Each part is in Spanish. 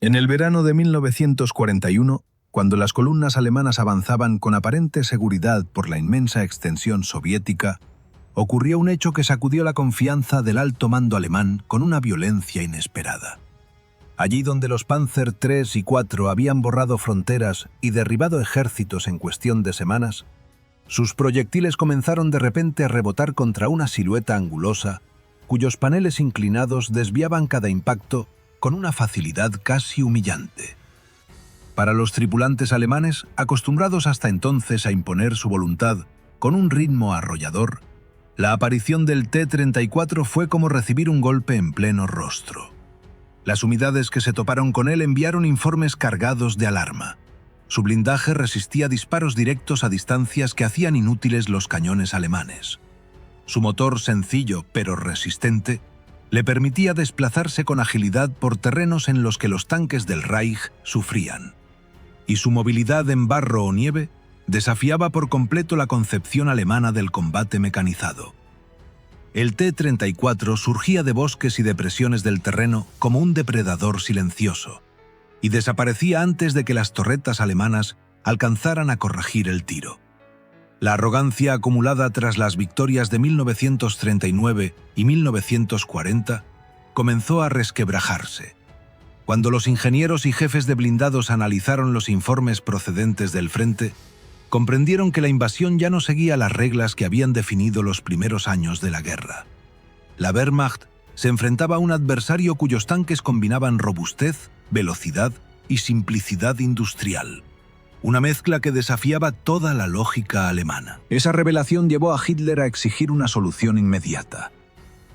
En el verano de 1941, cuando las columnas alemanas avanzaban con aparente seguridad por la inmensa extensión soviética, ocurrió un hecho que sacudió la confianza del alto mando alemán con una violencia inesperada. Allí donde los Panzer III y IV habían borrado fronteras y derribado ejércitos en cuestión de semanas, sus proyectiles comenzaron de repente a rebotar contra una silueta angulosa, cuyos paneles inclinados desviaban cada impacto con una facilidad casi humillante. Para los tripulantes alemanes, acostumbrados hasta entonces a imponer su voluntad con un ritmo arrollador, la aparición del T-34 fue como recibir un golpe en pleno rostro. Las unidades que se toparon con él enviaron informes cargados de alarma. Su blindaje resistía disparos directos a distancias que hacían inútiles los cañones alemanes. Su motor sencillo pero resistente le permitía desplazarse con agilidad por terrenos en los que los tanques del Reich sufrían. Y su movilidad en barro o nieve desafiaba por completo la concepción alemana del combate mecanizado. El T-34 surgía de bosques y depresiones del terreno como un depredador silencioso, y desaparecía antes de que las torretas alemanas alcanzaran a corregir el tiro. La arrogancia acumulada tras las victorias de 1939 y 1940 comenzó a resquebrajarse. Cuando los ingenieros y jefes de blindados analizaron los informes procedentes del frente, comprendieron que la invasión ya no seguía las reglas que habían definido los primeros años de la guerra. La Wehrmacht se enfrentaba a un adversario cuyos tanques combinaban robustez, velocidad y simplicidad industrial. Una mezcla que desafiaba toda la lógica alemana. Esa revelación llevó a Hitler a exigir una solución inmediata.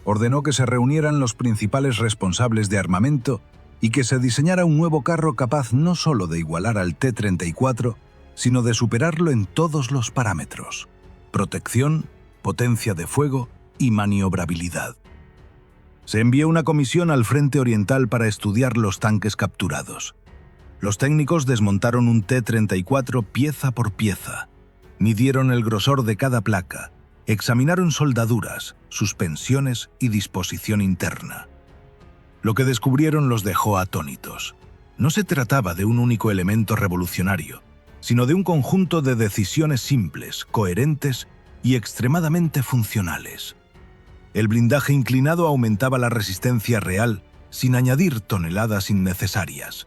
Ordenó que se reunieran los principales responsables de armamento y que se diseñara un nuevo carro capaz no solo de igualar al T-34, sino de superarlo en todos los parámetros: protección, potencia de fuego y maniobrabilidad. Se envió una comisión al frente oriental para estudiar los tanques capturados. Los técnicos desmontaron un T-34 pieza por pieza, midieron el grosor de cada placa, examinaron soldaduras, suspensiones y disposición interna. Lo que descubrieron los dejó atónitos. No se trataba de un único elemento revolucionario, sino de un conjunto de decisiones simples, coherentes y extremadamente funcionales. El blindaje inclinado aumentaba la resistencia real sin añadir toneladas innecesarias.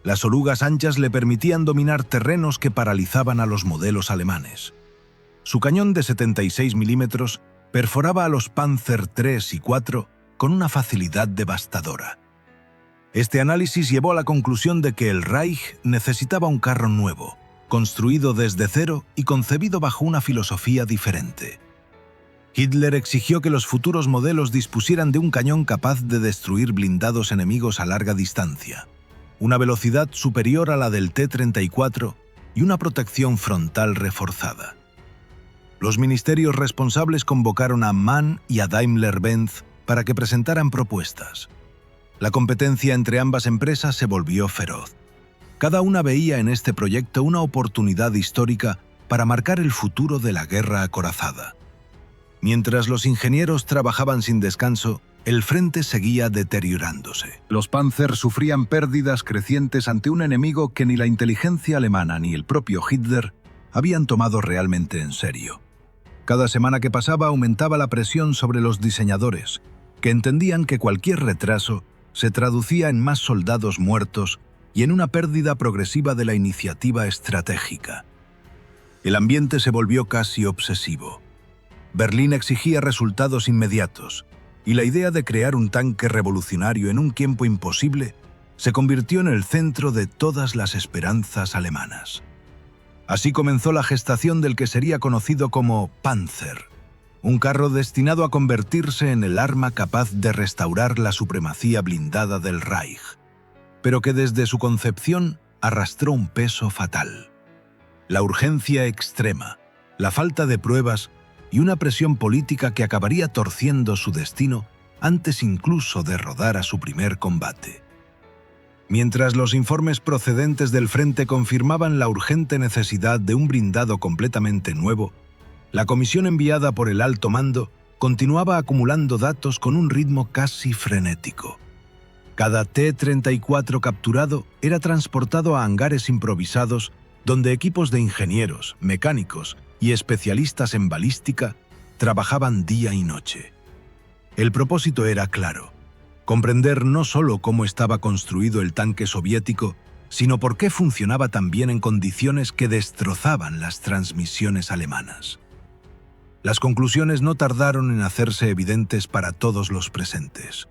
Las orugas anchas le permitían dominar terrenos que paralizaban a los modelos alemanes. Su cañón de 76 milímetros perforaba a los Panzer III y IV con una facilidad devastadora. Este análisis llevó a la conclusión de que el Reich necesitaba un carro nuevo, construido desde cero y concebido bajo una filosofía diferente. Hitler exigió que los futuros modelos dispusieran de un cañón capaz de destruir blindados enemigos a larga distancia, una velocidad superior a la del T-34 y una protección frontal reforzada. Los ministerios responsables convocaron a MAN y a Daimler-Benz para que presentaran propuestas. La competencia entre ambas empresas se volvió feroz. Cada una veía en este proyecto una oportunidad histórica para marcar el futuro de la guerra acorazada. Mientras los ingenieros trabajaban sin descanso, el frente seguía deteriorándose. Los Panzer sufrían pérdidas crecientes ante un enemigo que ni la inteligencia alemana ni el propio Hitler habían tomado realmente en serio. Cada semana que pasaba aumentaba la presión sobre los diseñadores, que entendían que cualquier retraso se traducía en más soldados muertos y en una pérdida progresiva de la iniciativa estratégica. El ambiente se volvió casi obsesivo. Berlín exigía resultados inmediatos, y la idea de crear un tanque revolucionario en un tiempo imposible se convirtió en el centro de todas las esperanzas alemanas. Así comenzó la gestación del que sería conocido como Panzer, un carro destinado a convertirse en el arma capaz de restaurar la supremacía blindada del Reich, pero que desde su concepción arrastró un peso fatal: la urgencia extrema, la falta de pruebas y una presión política que acabaría torciendo su destino antes incluso de rodar a su primer combate. Mientras los informes procedentes del frente confirmaban la urgente necesidad de un blindado completamente nuevo, la comisión enviada por el alto mando continuaba acumulando datos con un ritmo casi frenético. Cada T-34 capturado era transportado a hangares improvisados donde equipos de ingenieros, mecánicos y especialistas en balística trabajaban día y noche. El propósito era claro: comprender no solo cómo estaba construido el tanque soviético, sino por qué funcionaba tan bien en condiciones que destrozaban las transmisiones alemanas. Las conclusiones no tardaron en hacerse evidentes para todos los presentes.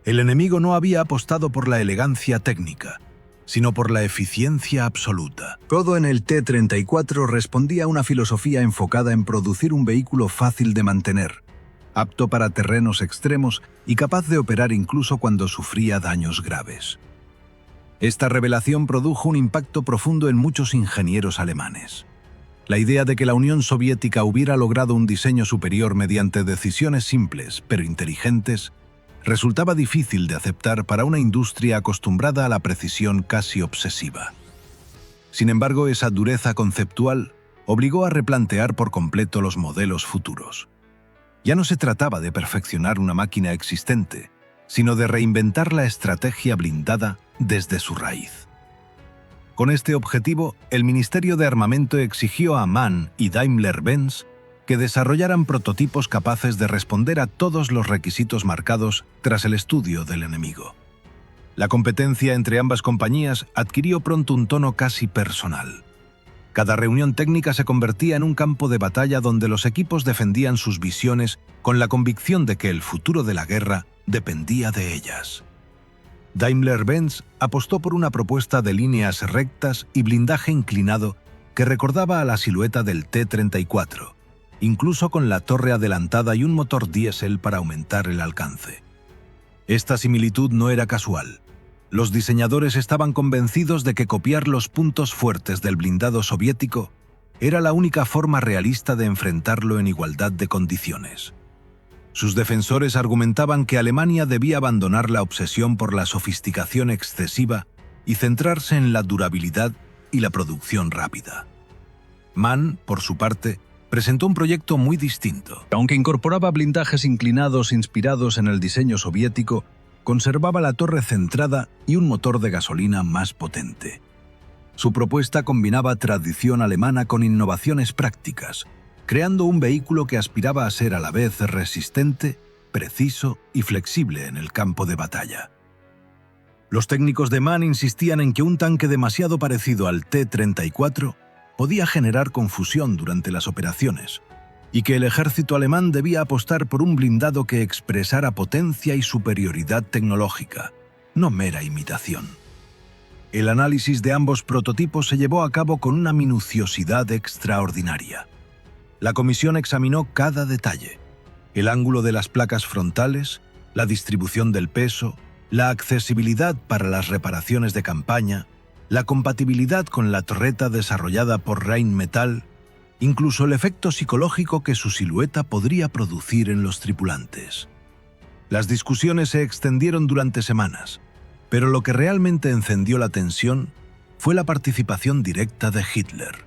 El enemigo no había apostado por la elegancia técnica, sino por la eficiencia absoluta. Todo en el T-34 respondía a una filosofía enfocada en producir un vehículo fácil de mantener, apto para terrenos extremos y capaz de operar incluso cuando sufría daños graves. Esta revelación produjo un impacto profundo en muchos ingenieros alemanes. La idea de que la Unión Soviética hubiera logrado un diseño superior mediante decisiones simples pero inteligentes resultaba difícil de aceptar para una industria acostumbrada a la precisión casi obsesiva. Sin embargo, esa dureza conceptual obligó a replantear por completo los modelos futuros. Ya no se trataba de perfeccionar una máquina existente, sino de reinventar la estrategia blindada desde su raíz. Con este objetivo, el Ministerio de Armamento exigió a MAN y Daimler-Benz que desarrollaran prototipos capaces de responder a todos los requisitos marcados tras el estudio del enemigo. La competencia entre ambas compañías adquirió pronto un tono casi personal. Cada reunión técnica se convertía en un campo de batalla donde los equipos defendían sus visiones con la convicción de que el futuro de la guerra dependía de ellas. Daimler-Benz apostó por una propuesta de líneas rectas y blindaje inclinado que recordaba a la silueta del T-34, incluso con la torre adelantada y un motor diésel para aumentar el alcance. Esta similitud no era casual. Los diseñadores estaban convencidos de que copiar los puntos fuertes del blindado soviético era la única forma realista de enfrentarlo en igualdad de condiciones. Sus defensores argumentaban que Alemania debía abandonar la obsesión por la sofisticación excesiva y centrarse en la durabilidad y la producción rápida. MAN, por su parte, presentó un proyecto muy distinto. Aunque incorporaba blindajes inclinados inspirados en el diseño soviético, conservaba la torre centrada y un motor de gasolina más potente. Su propuesta combinaba tradición alemana con innovaciones prácticas, creando un vehículo que aspiraba a ser a la vez resistente, preciso y flexible en el campo de batalla. Los técnicos de MAN insistían en que un tanque demasiado parecido al T-34 podía generar confusión durante las operaciones, y que el ejército alemán debía apostar por un blindado que expresara potencia y superioridad tecnológica, no mera imitación. El análisis de ambos prototipos se llevó a cabo con una minuciosidad extraordinaria. La comisión examinó cada detalle: el ángulo de las placas frontales, la distribución del peso, la accesibilidad para las reparaciones de campaña, la compatibilidad con la torreta desarrollada por Rheinmetall, incluso el efecto psicológico que su silueta podría producir en los tripulantes. Las discusiones se extendieron durante semanas, pero lo que realmente encendió la tensión fue la participación directa de Hitler.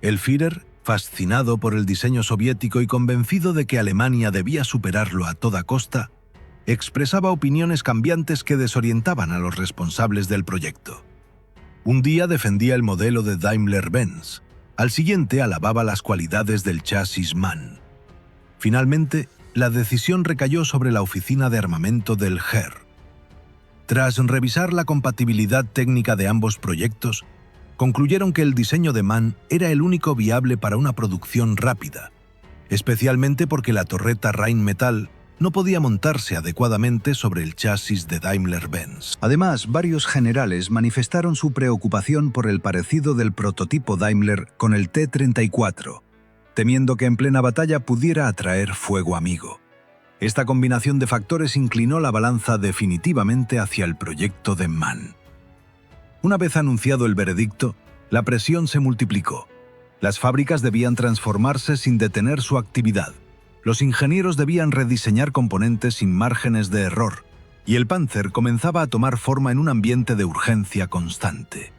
El Führer, fascinado por el diseño soviético y convencido de que Alemania debía superarlo a toda costa, expresaba opiniones cambiantes que desorientaban a los responsables del proyecto. Un día defendía el modelo de Daimler-Benz, al siguiente alababa las cualidades del chasis MAN. Finalmente, la decisión recayó sobre la oficina de armamento del Heer. Tras revisar la compatibilidad técnica de ambos proyectos, concluyeron que el diseño de MAN era el único viable para una producción rápida, especialmente porque la torreta Rheinmetall no podía montarse adecuadamente sobre el chasis de Daimler-Benz. Además, varios generales manifestaron su preocupación por el parecido del prototipo Daimler con el T-34, temiendo que en plena batalla pudiera atraer fuego amigo. Esta combinación de factores inclinó la balanza definitivamente hacia el proyecto de MAN. Una vez anunciado el veredicto, la presión se multiplicó. Las fábricas debían transformarse sin detener su actividad. Los ingenieros debían rediseñar componentes sin márgenes de error, y el Panzer comenzaba a tomar forma en un ambiente de urgencia constante.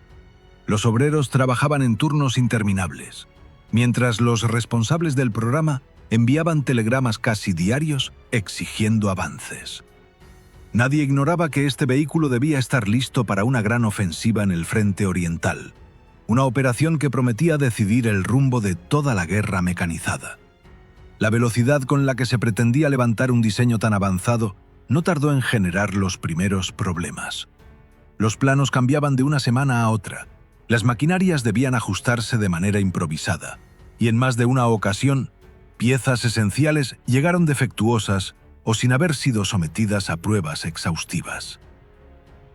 Los obreros trabajaban en turnos interminables, mientras los responsables del programa enviaban telegramas casi diarios exigiendo avances. Nadie ignoraba que este vehículo debía estar listo para una gran ofensiva en el frente oriental, una operación que prometía decidir el rumbo de toda la guerra mecanizada. La velocidad con la que se pretendía levantar un diseño tan avanzado no tardó en generar los primeros problemas. Los planos cambiaban de una semana a otra, las maquinarias debían ajustarse de manera improvisada, y en más de una ocasión, piezas esenciales llegaron defectuosas o sin haber sido sometidas a pruebas exhaustivas.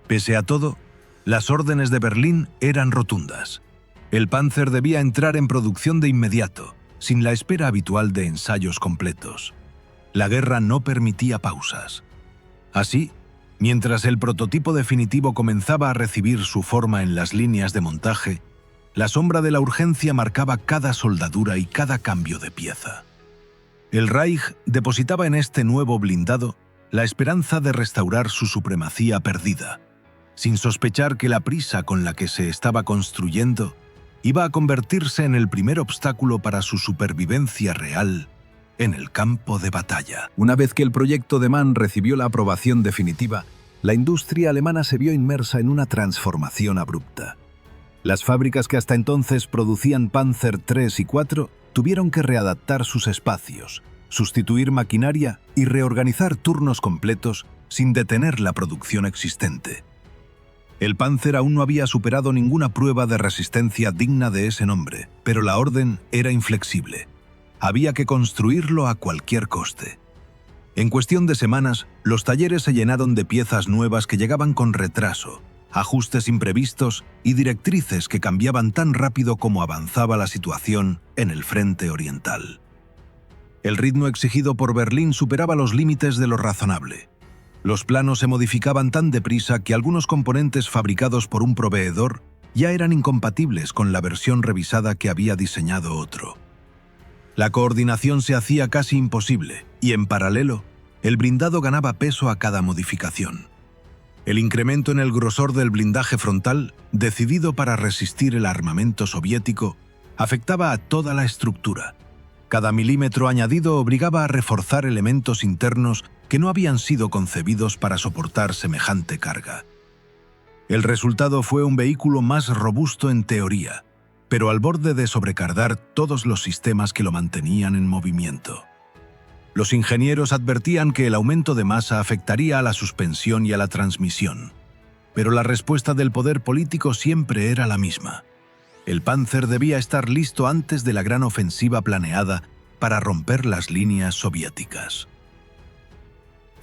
Pese a todo, las órdenes de Berlín eran rotundas. El Panzer debía entrar en producción de inmediato, sin la espera habitual de ensayos completos. La guerra no permitía pausas. Así, mientras el prototipo definitivo comenzaba a recibir su forma en las líneas de montaje, la sombra de la urgencia marcaba cada soldadura y cada cambio de pieza. El Reich depositaba en este nuevo blindado la esperanza de restaurar su supremacía perdida, sin sospechar que la prisa con la que se estaba construyendo iba a convertirse en el primer obstáculo para su supervivencia real en el campo de batalla. Una vez que el proyecto de Mann recibió la aprobación definitiva, la industria alemana se vio inmersa en una transformación abrupta. Las fábricas que hasta entonces producían Panzer III y IV tuvieron que readaptar sus espacios, sustituir maquinaria y reorganizar turnos completos sin detener la producción existente. El Panzer aún no había superado ninguna prueba de resistencia digna de ese nombre, pero la orden era inflexible. Había que construirlo a cualquier coste. En cuestión de semanas, los talleres se llenaron de piezas nuevas que llegaban con retraso, ajustes imprevistos y directrices que cambiaban tan rápido como avanzaba la situación en el frente oriental. El ritmo exigido por Berlín superaba los límites de lo razonable. Los planos se modificaban tan deprisa que algunos componentes fabricados por un proveedor ya eran incompatibles con la versión revisada que había diseñado otro. La coordinación se hacía casi imposible y, en paralelo, el blindado ganaba peso a cada modificación. El incremento en el grosor del blindaje frontal, decidido para resistir el armamento soviético, afectaba a toda la estructura. Cada milímetro añadido obligaba a reforzar elementos internos que no habían sido concebidos para soportar semejante carga. El resultado fue un vehículo más robusto en teoría, pero al borde de sobrecargar todos los sistemas que lo mantenían en movimiento. Los ingenieros advertían que el aumento de masa afectaría a la suspensión y a la transmisión, pero la respuesta del poder político siempre era la misma. El Panzer debía estar listo antes de la gran ofensiva planeada para romper las líneas soviéticas.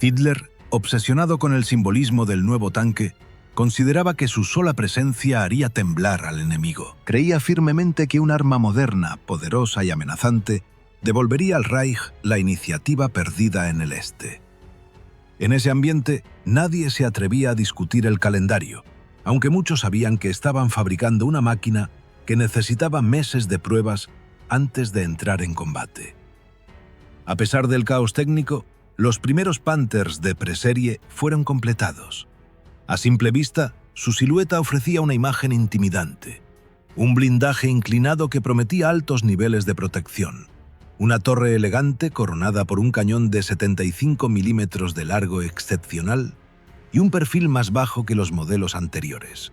Hitler, obsesionado con el simbolismo del nuevo tanque, consideraba que su sola presencia haría temblar al enemigo. Creía firmemente que un arma moderna, poderosa y amenazante devolvería al Reich la iniciativa perdida en el este. En ese ambiente, nadie se atrevía a discutir el calendario, aunque muchos sabían que estaban fabricando una máquina que necesitaba meses de pruebas antes de entrar en combate. A pesar del caos técnico, los primeros Panthers de preserie fueron completados. A simple vista, su silueta ofrecía una imagen intimidante. Un blindaje inclinado que prometía altos niveles de protección. Una torre elegante coronada por un cañón de 75 milímetros de largo excepcional y un perfil más bajo que los modelos anteriores.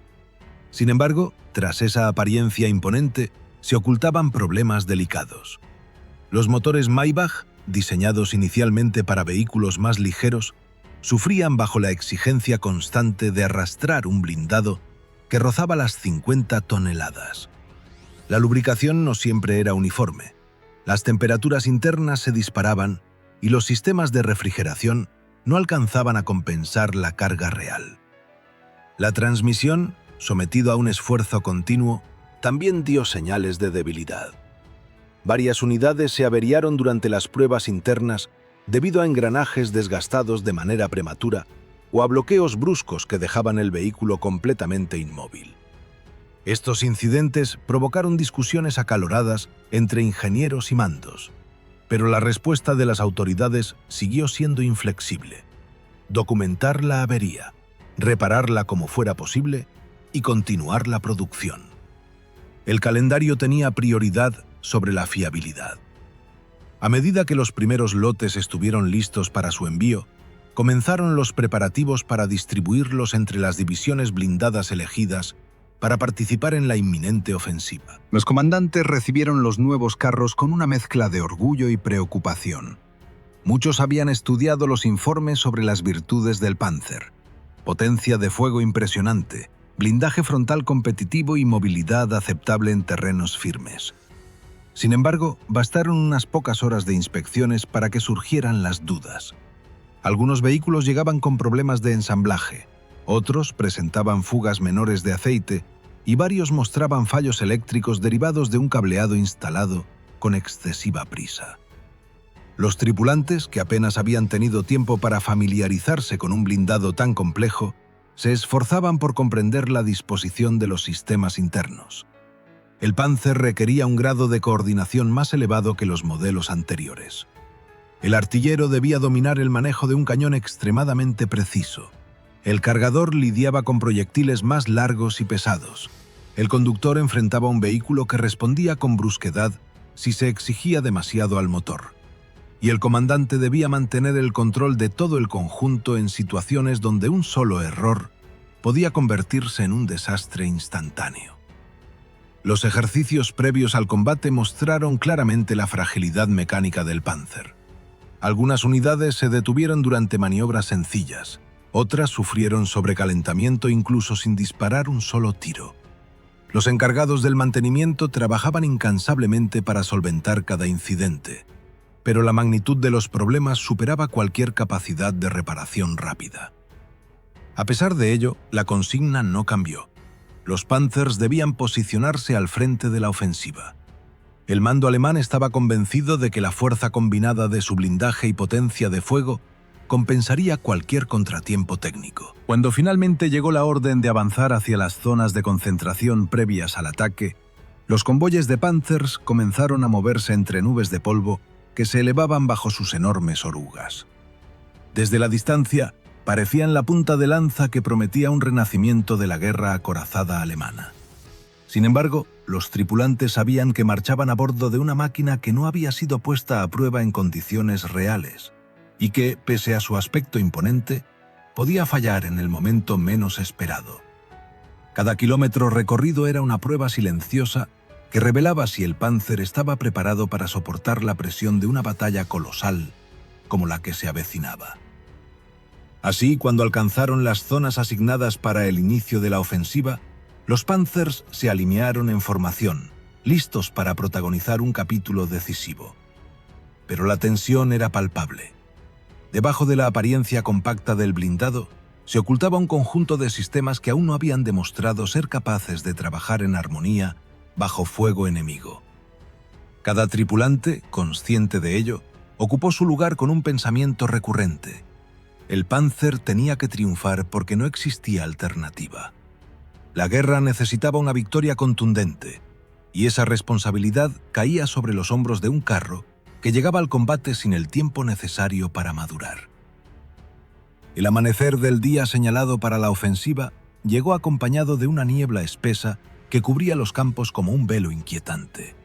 Sin embargo, tras esa apariencia imponente, se ocultaban problemas delicados. Los motores Maybach, diseñados inicialmente para vehículos más ligeros, sufrían bajo la exigencia constante de arrastrar un blindado que rozaba las 50 toneladas. La lubricación no siempre era uniforme. Las temperaturas internas se disparaban y los sistemas de refrigeración no alcanzaban a compensar la carga real. La transmisión, sometido a un esfuerzo continuo, también dio señales de debilidad. Varias unidades se averiaron durante las pruebas internas debido a engranajes desgastados de manera prematura o a bloqueos bruscos que dejaban el vehículo completamente inmóvil. Estos incidentes provocaron discusiones acaloradas entre ingenieros y mandos, pero la respuesta de las autoridades siguió siendo inflexible: documentar la avería, repararla como fuera posible y continuar la producción. El calendario tenía prioridad sobre la fiabilidad. A medida que los primeros lotes estuvieron listos para su envío, comenzaron los preparativos para distribuirlos entre las divisiones blindadas elegidas para participar en la inminente ofensiva. Los comandantes recibieron los nuevos carros con una mezcla de orgullo y preocupación. Muchos habían estudiado los informes sobre las virtudes del Panzer: potencia de fuego impresionante, blindaje frontal competitivo y movilidad aceptable en terrenos firmes. Sin embargo, bastaron unas pocas horas de inspecciones para que surgieran las dudas. Algunos vehículos llegaban con problemas de ensamblaje, otros presentaban fugas menores de aceite y varios mostraban fallos eléctricos derivados de un cableado instalado con excesiva prisa. Los tripulantes, que apenas habían tenido tiempo para familiarizarse con un blindado tan complejo, se esforzaban por comprender la disposición de los sistemas internos. El Panzer requería un grado de coordinación más elevado que los modelos anteriores. El artillero debía dominar el manejo de un cañón extremadamente preciso. El cargador lidiaba con proyectiles más largos y pesados. El conductor enfrentaba un vehículo que respondía con brusquedad si se exigía demasiado al motor. Y el comandante debía mantener el control de todo el conjunto en situaciones donde un solo error podía convertirse en un desastre instantáneo. Los ejercicios previos al combate mostraron claramente la fragilidad mecánica del Panzer. Algunas unidades se detuvieron durante maniobras sencillas, otras sufrieron sobrecalentamiento incluso sin disparar un solo tiro. Los encargados del mantenimiento trabajaban incansablemente para solventar cada incidente, pero la magnitud de los problemas superaba cualquier capacidad de reparación rápida. A pesar de ello, la consigna no cambió. Los Panzers debían posicionarse al frente de la ofensiva. El mando alemán estaba convencido de que la fuerza combinada de su blindaje y potencia de fuego compensaría cualquier contratiempo técnico. Cuando finalmente llegó la orden de avanzar hacia las zonas de concentración previas al ataque, los convoyes de Panzers comenzaron a moverse entre nubes de polvo que se elevaban bajo sus enormes orugas. Desde la distancia, parecían la punta de lanza que prometía un renacimiento de la guerra acorazada alemana. Sin embargo, los tripulantes sabían que marchaban a bordo de una máquina que no había sido puesta a prueba en condiciones reales y que, pese a su aspecto imponente, podía fallar en el momento menos esperado. Cada kilómetro recorrido era una prueba silenciosa que revelaba si el Panzer estaba preparado para soportar la presión de una batalla colosal como la que se avecinaba. Así, cuando alcanzaron las zonas asignadas para el inicio de la ofensiva, los Panzers se alinearon en formación, listos para protagonizar un capítulo decisivo. Pero la tensión era palpable. Debajo de la apariencia compacta del blindado, se ocultaba un conjunto de sistemas que aún no habían demostrado ser capaces de trabajar en armonía bajo fuego enemigo. Cada tripulante, consciente de ello, ocupó su lugar con un pensamiento recurrente. El Panzer tenía que triunfar porque no existía alternativa. La guerra necesitaba una victoria contundente, y esa responsabilidad caía sobre los hombros de un carro que llegaba al combate sin el tiempo necesario para madurar. El amanecer del día señalado para la ofensiva llegó acompañado de una niebla espesa que cubría los campos como un velo inquietante.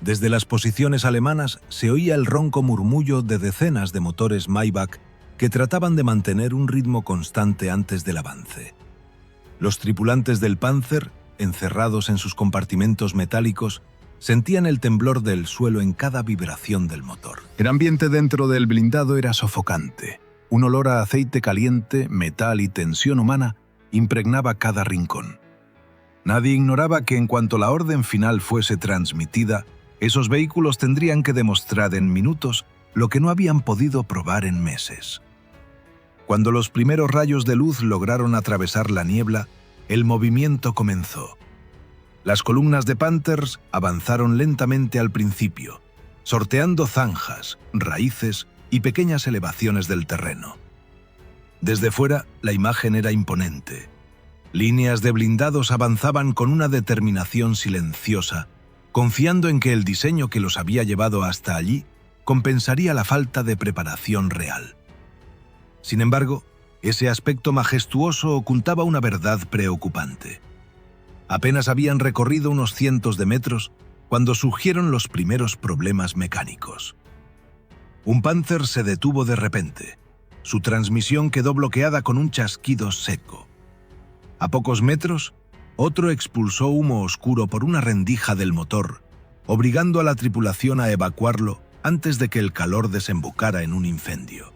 Desde las posiciones alemanas se oía el ronco murmullo de decenas de motores Maybach que trataban de mantener un ritmo constante antes del avance. Los tripulantes del Panzer, encerrados en sus compartimentos metálicos, sentían el temblor del suelo en cada vibración del motor. El ambiente dentro del blindado era sofocante. Un olor a aceite caliente, metal y tensión humana impregnaba cada rincón. Nadie ignoraba que en cuanto la orden final fuese transmitida, esos vehículos tendrían que demostrar en minutos lo que no habían podido probar en meses. Cuando los primeros rayos de luz lograron atravesar la niebla, el movimiento comenzó. Las columnas de Panthers avanzaron lentamente al principio, sorteando zanjas, raíces y pequeñas elevaciones del terreno. Desde fuera, la imagen era imponente. Líneas de blindados avanzaban con una determinación silenciosa, confiando en que el diseño que los había llevado hasta allí compensaría la falta de preparación real. Sin embargo, ese aspecto majestuoso ocultaba una verdad preocupante. Apenas habían recorrido unos cientos de metros cuando surgieron los primeros problemas mecánicos. Un Panzer se detuvo de repente. Su transmisión quedó bloqueada con un chasquido seco. A pocos metros, otro expulsó humo oscuro por una rendija del motor, obligando a la tripulación a evacuarlo antes de que el calor desembocara en un incendio.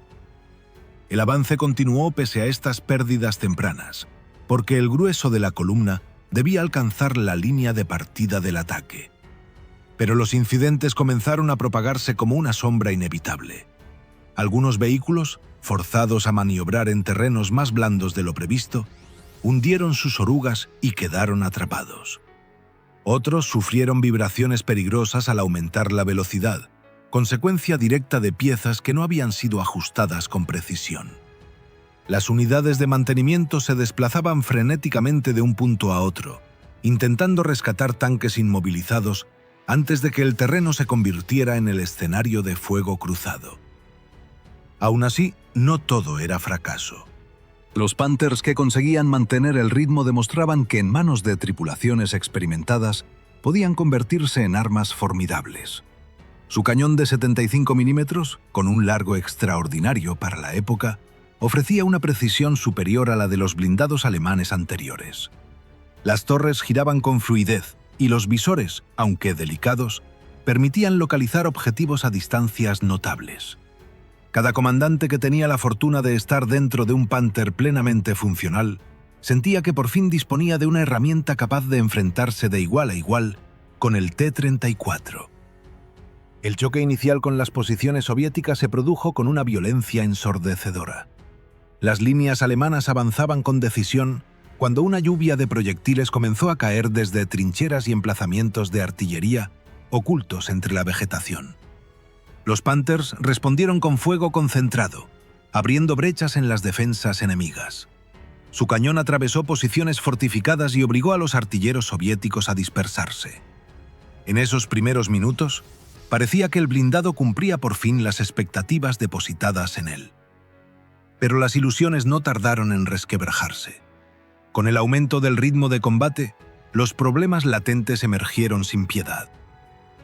El avance continuó pese a estas pérdidas tempranas, porque el grueso de la columna debía alcanzar la línea de partida del ataque. Pero los incidentes comenzaron a propagarse como una sombra inevitable. Algunos vehículos, forzados a maniobrar en terrenos más blandos de lo previsto, hundieron sus orugas y quedaron atrapados. Otros sufrieron vibraciones peligrosas al aumentar la velocidad, consecuencia directa de piezas que no habían sido ajustadas con precisión. Las unidades de mantenimiento se desplazaban frenéticamente de un punto a otro, intentando rescatar tanques inmovilizados antes de que el terreno se convirtiera en el escenario de fuego cruzado. Aún así, no todo era fracaso. Los Panthers que conseguían mantener el ritmo demostraban que en manos de tripulaciones experimentadas podían convertirse en armas formidables. Su cañón de 75 milímetros, con un largo extraordinario para la época, ofrecía una precisión superior a la de los blindados alemanes anteriores. Las torres giraban con fluidez y los visores, aunque delicados, permitían localizar objetivos a distancias notables. Cada comandante que tenía la fortuna de estar dentro de un Panther plenamente funcional sentía que por fin disponía de una herramienta capaz de enfrentarse de igual a igual con el T-34. El choque inicial con las posiciones soviéticas se produjo con una violencia ensordecedora. Las líneas alemanas avanzaban con decisión cuando una lluvia de proyectiles comenzó a caer desde trincheras y emplazamientos de artillería ocultos entre la vegetación. Los Panthers respondieron con fuego concentrado, abriendo brechas en las defensas enemigas. Su cañón atravesó posiciones fortificadas y obligó a los artilleros soviéticos a dispersarse. En esos primeros minutos, parecía que el blindado cumplía por fin las expectativas depositadas en él. Pero las ilusiones no tardaron en resquebrajarse. Con el aumento del ritmo de combate, los problemas latentes emergieron sin piedad.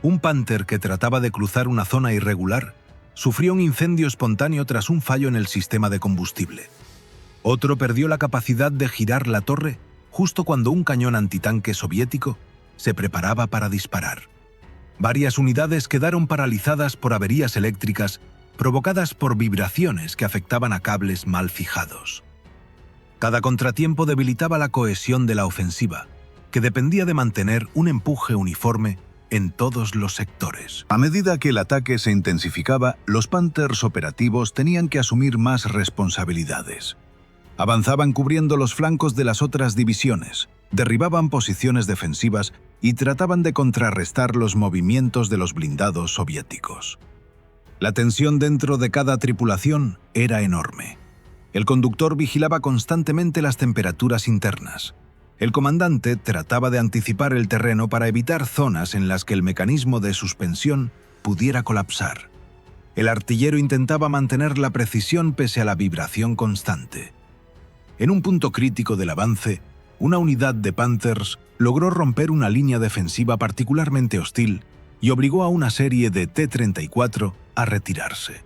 Un Panther que trataba de cruzar una zona irregular sufrió un incendio espontáneo tras un fallo en el sistema de combustible. Otro perdió la capacidad de girar la torre justo cuando un cañón antitanque soviético se preparaba para disparar. Varias unidades quedaron paralizadas por averías eléctricas provocadas por vibraciones que afectaban a cables mal fijados. Cada contratiempo debilitaba la cohesión de la ofensiva, que dependía de mantener un empuje uniforme en todos los sectores. A medida que el ataque se intensificaba, los Panthers operativos tenían que asumir más responsabilidades. Avanzaban cubriendo los flancos de las otras divisiones, derribaban posiciones defensivas y trataban de contrarrestar los movimientos de los blindados soviéticos. La tensión dentro de cada tripulación era enorme. El conductor vigilaba constantemente las temperaturas internas. El comandante trataba de anticipar el terreno para evitar zonas en las que el mecanismo de suspensión pudiera colapsar. El artillero intentaba mantener la precisión pese a la vibración constante. En un punto crítico del avance, una unidad de Panthers logró romper una línea defensiva particularmente hostil y obligó a una serie de T-34 a retirarse.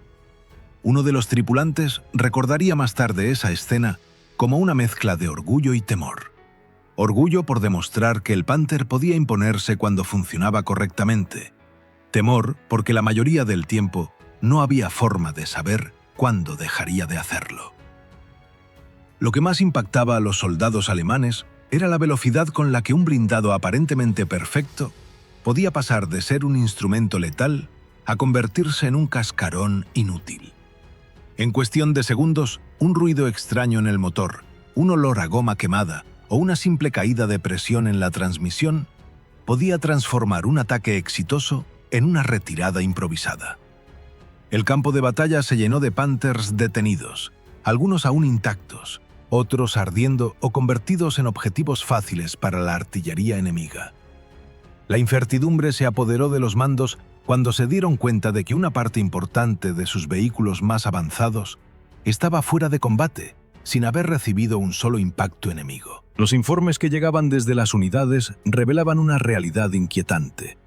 Uno de los tripulantes recordaría más tarde esa escena como una mezcla de orgullo y temor. Orgullo por demostrar que el Panther podía imponerse cuando funcionaba correctamente. Temor porque la mayoría del tiempo no había forma de saber cuándo dejaría de hacerlo. Lo que más impactaba a los soldados alemanes era la velocidad con la que un blindado aparentemente perfecto podía pasar de ser un instrumento letal a convertirse en un cascarón inútil. En cuestión de segundos, un ruido extraño en el motor, un olor a goma quemada o una simple caída de presión en la transmisión podía transformar un ataque exitoso en una retirada improvisada. El campo de batalla se llenó de Panthers detenidos, algunos aún intactos, otros ardiendo o convertidos en objetivos fáciles para la artillería enemiga. La incertidumbre se apoderó de los mandos cuando se dieron cuenta de que una parte importante de sus vehículos más avanzados estaba fuera de combate, sin haber recibido un solo impacto enemigo. Los informes que llegaban desde las unidades revelaban una realidad inquietante.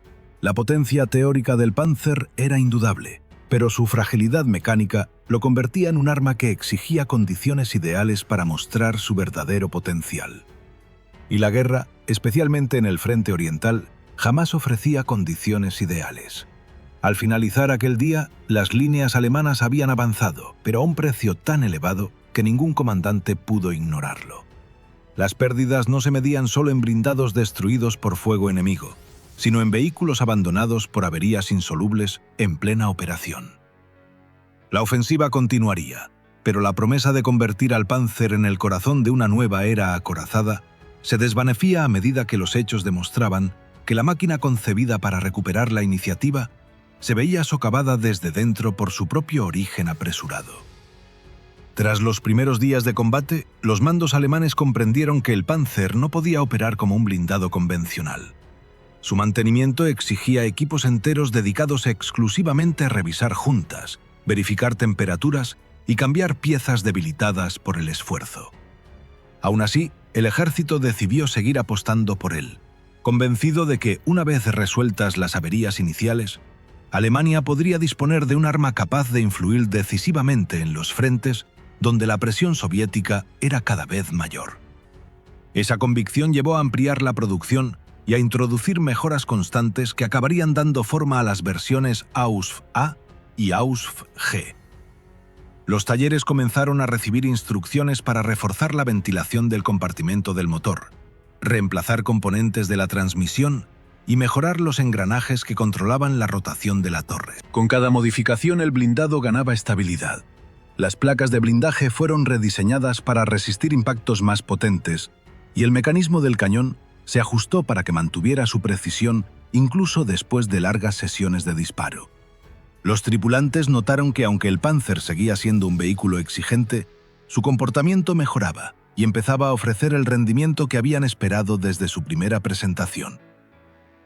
La potencia teórica del Panzer era indudable, pero su fragilidad mecánica lo convertía en un arma que exigía condiciones ideales para mostrar su verdadero potencial. Y la guerra, especialmente en el frente oriental, jamás ofrecía condiciones ideales. Al finalizar aquel día, las líneas alemanas habían avanzado, pero a un precio tan elevado que ningún comandante pudo ignorarlo. Las pérdidas no se medían solo en blindados destruidos por fuego enemigo, sino en vehículos abandonados por averías insolubles en plena operación. La ofensiva continuaría, pero la promesa de convertir al Panzer en el corazón de una nueva era acorazada se desvanecía a medida que los hechos demostraban que la máquina concebida para recuperar la iniciativa se veía socavada desde dentro por su propio origen apresurado. Tras los primeros días de combate, los mandos alemanes comprendieron que el Panzer no podía operar como un blindado convencional. Su mantenimiento exigía equipos enteros dedicados exclusivamente a revisar juntas, verificar temperaturas y cambiar piezas debilitadas por el esfuerzo. Aún así, el ejército decidió seguir apostando por él, convencido de que, una vez resueltas las averías iniciales, Alemania podría disponer de un arma capaz de influir decisivamente en los frentes donde la presión soviética era cada vez mayor. Esa convicción llevó a ampliar la producción y a introducir mejoras constantes que acabarían dando forma a las versiones Ausf-A y Ausf-G. Los talleres comenzaron a recibir instrucciones para reforzar la ventilación del compartimento del motor, reemplazar componentes de la transmisión y mejorar los engranajes que controlaban la rotación de la torre. Con cada modificación el blindado ganaba estabilidad. Las placas de blindaje fueron rediseñadas para resistir impactos más potentes y el mecanismo del cañón se ajustó para que mantuviera su precisión incluso después de largas sesiones de disparo. Los tripulantes notaron que aunque el Panzer seguía siendo un vehículo exigente, su comportamiento mejoraba y empezaba a ofrecer el rendimiento que habían esperado desde su primera presentación.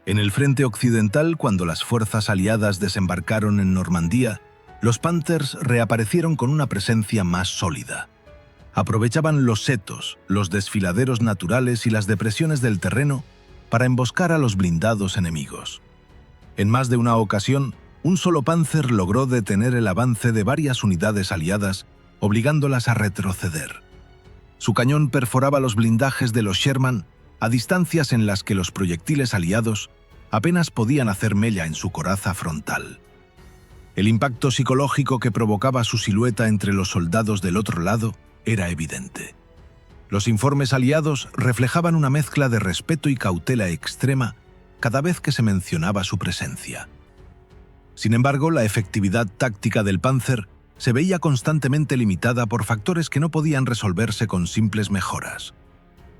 En el frente occidental, cuando las fuerzas aliadas desembarcaron en Normandía, los Panthers reaparecieron con una presencia más sólida. Aprovechaban los setos, los desfiladeros naturales y las depresiones del terreno para emboscar a los blindados enemigos. En más de una ocasión, un solo Panzer logró detener el avance de varias unidades aliadas, obligándolas a retroceder. Su cañón perforaba los blindajes de los Sherman a distancias en las que los proyectiles aliados apenas podían hacer mella en su coraza frontal. El impacto psicológico que provocaba su silueta entre los soldados del otro lado era evidente. Los informes aliados reflejaban una mezcla de respeto y cautela extrema cada vez que se mencionaba su presencia. Sin embargo, la efectividad táctica del Panzer se veía constantemente limitada por factores que no podían resolverse con simples mejoras.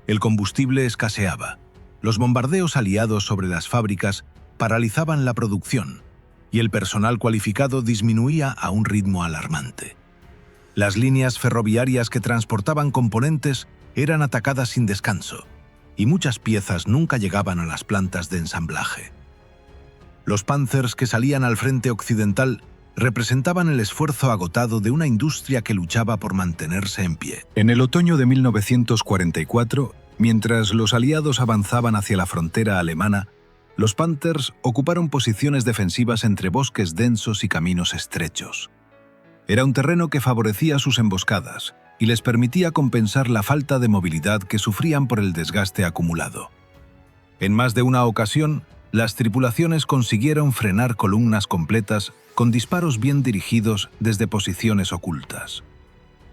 El combustible escaseaba, los bombardeos aliados sobre las fábricas paralizaban la producción y el personal cualificado disminuía a un ritmo alarmante. Las líneas ferroviarias que transportaban componentes eran atacadas sin descanso y muchas piezas nunca llegaban a las plantas de ensamblaje. Los Panzers que salían al frente occidental representaban el esfuerzo agotado de una industria que luchaba por mantenerse en pie. En el otoño de 1944, mientras los aliados avanzaban hacia la frontera alemana, los Panthers ocuparon posiciones defensivas entre bosques densos y caminos estrechos. Era un terreno que favorecía sus emboscadas y les permitía compensar la falta de movilidad que sufrían por el desgaste acumulado. En más de una ocasión, las tripulaciones consiguieron frenar columnas completas con disparos bien dirigidos desde posiciones ocultas.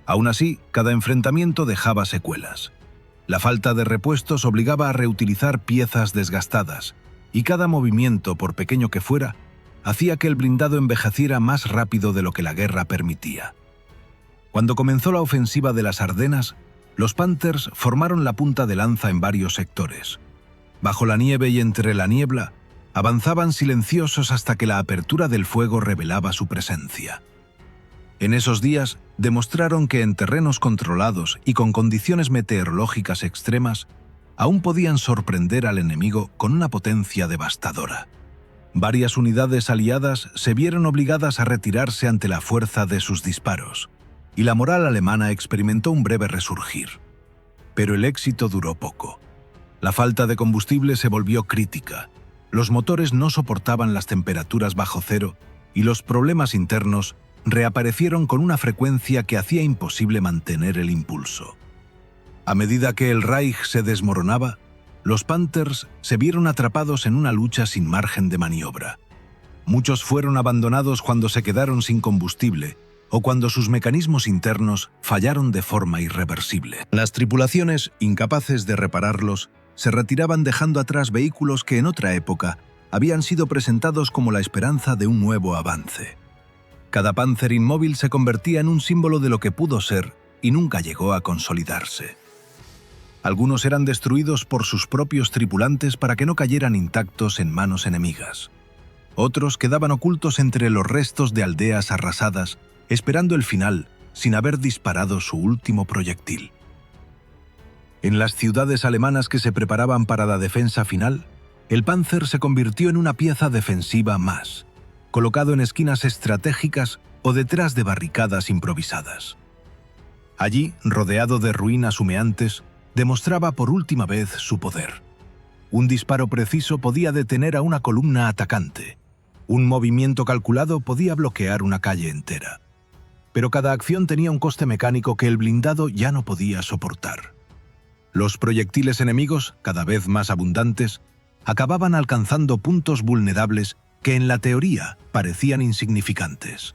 Aún así, cada enfrentamiento dejaba secuelas. La falta de repuestos obligaba a reutilizar piezas desgastadas, y cada movimiento, por pequeño que fuera, hacía que el blindado envejeciera más rápido de lo que la guerra permitía. Cuando comenzó la ofensiva de las Ardenas, los Panthers formaron la punta de lanza en varios sectores. Bajo la nieve y entre la niebla, avanzaban silenciosos hasta que la apertura del fuego revelaba su presencia. En esos días, demostraron que en terrenos controlados y con condiciones meteorológicas extremas, aún podían sorprender al enemigo con una potencia devastadora. Varias unidades aliadas se vieron obligadas a retirarse ante la fuerza de sus disparos, y la moral alemana experimentó un breve resurgir. Pero el éxito duró poco. La falta de combustible se volvió crítica. Los motores no soportaban las temperaturas bajo cero y los problemas internos reaparecieron con una frecuencia que hacía imposible mantener el impulso. A medida que el Reich se desmoronaba, los Panthers se vieron atrapados en una lucha sin margen de maniobra. Muchos fueron abandonados cuando se quedaron sin combustible o cuando sus mecanismos internos fallaron de forma irreversible. Las tripulaciones, incapaces de repararlos, se retiraban dejando atrás vehículos que en otra época habían sido presentados como la esperanza de un nuevo avance. Cada Panzer inmóvil se convertía en un símbolo de lo que pudo ser y nunca llegó a consolidarse. Algunos eran destruidos por sus propios tripulantes para que no cayeran intactos en manos enemigas. Otros quedaban ocultos entre los restos de aldeas arrasadas, esperando el final sin haber disparado su último proyectil. En las ciudades alemanas que se preparaban para la defensa final, el Panzer se convirtió en una pieza defensiva más, colocado en esquinas estratégicas o detrás de barricadas improvisadas. Allí, rodeado de ruinas humeantes, demostraba por última vez su poder. Un disparo preciso podía detener a una columna atacante. Un movimiento calculado podía bloquear una calle entera. Pero cada acción tenía un coste mecánico que el blindado ya no podía soportar. Los proyectiles enemigos, cada vez más abundantes, acababan alcanzando puntos vulnerables que en la teoría parecían insignificantes.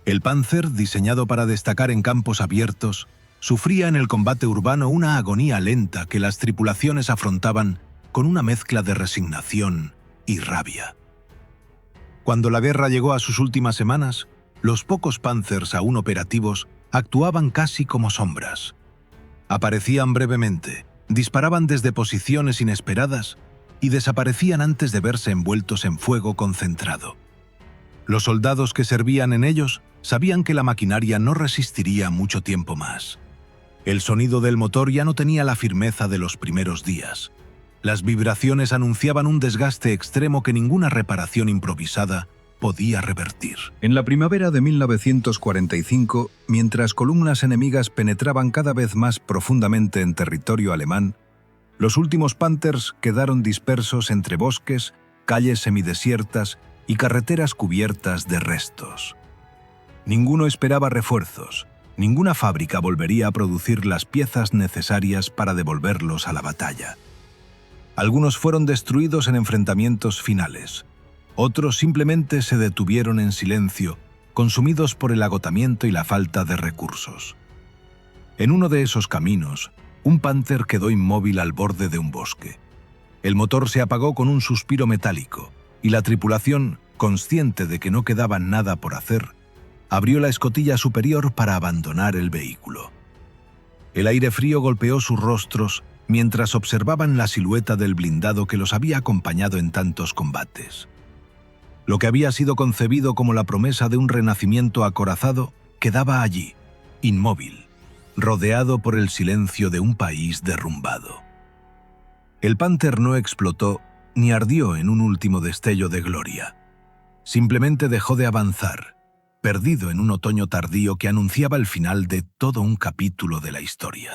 El Panzer, diseñado para destacar en campos abiertos, sufría en el combate urbano una agonía lenta que las tripulaciones afrontaban con una mezcla de resignación y rabia. Cuando la guerra llegó a sus últimas semanas, los pocos Panzers aún operativos actuaban casi como sombras. Aparecían brevemente, disparaban desde posiciones inesperadas y desaparecían antes de verse envueltos en fuego concentrado. Los soldados que servían en ellos sabían que la maquinaria no resistiría mucho tiempo más. El sonido del motor ya no tenía la firmeza de los primeros días. Las vibraciones anunciaban un desgaste extremo que ninguna reparación improvisada podía revertir. En la primavera de 1945, mientras columnas enemigas penetraban cada vez más profundamente en territorio alemán, los últimos Panthers quedaron dispersos entre bosques, calles semidesiertas y carreteras cubiertas de restos. Ninguno esperaba refuerzos, ninguna fábrica volvería a producir las piezas necesarias para devolverlos a la batalla. Algunos fueron destruidos en enfrentamientos finales. Otros simplemente se detuvieron en silencio, consumidos por el agotamiento y la falta de recursos. En uno de esos caminos, un Panther quedó inmóvil al borde de un bosque. El motor se apagó con un suspiro metálico, y la tripulación, consciente de que no quedaba nada por hacer, abrió la escotilla superior para abandonar el vehículo. El aire frío golpeó sus rostros mientras observaban la silueta del blindado que los había acompañado en tantos combates. Lo que había sido concebido como la promesa de un renacimiento acorazado quedaba allí, inmóvil, rodeado por el silencio de un país derrumbado. El Panther no explotó ni ardió en un último destello de gloria. Simplemente dejó de avanzar, perdido en un otoño tardío que anunciaba el final de todo un capítulo de la historia.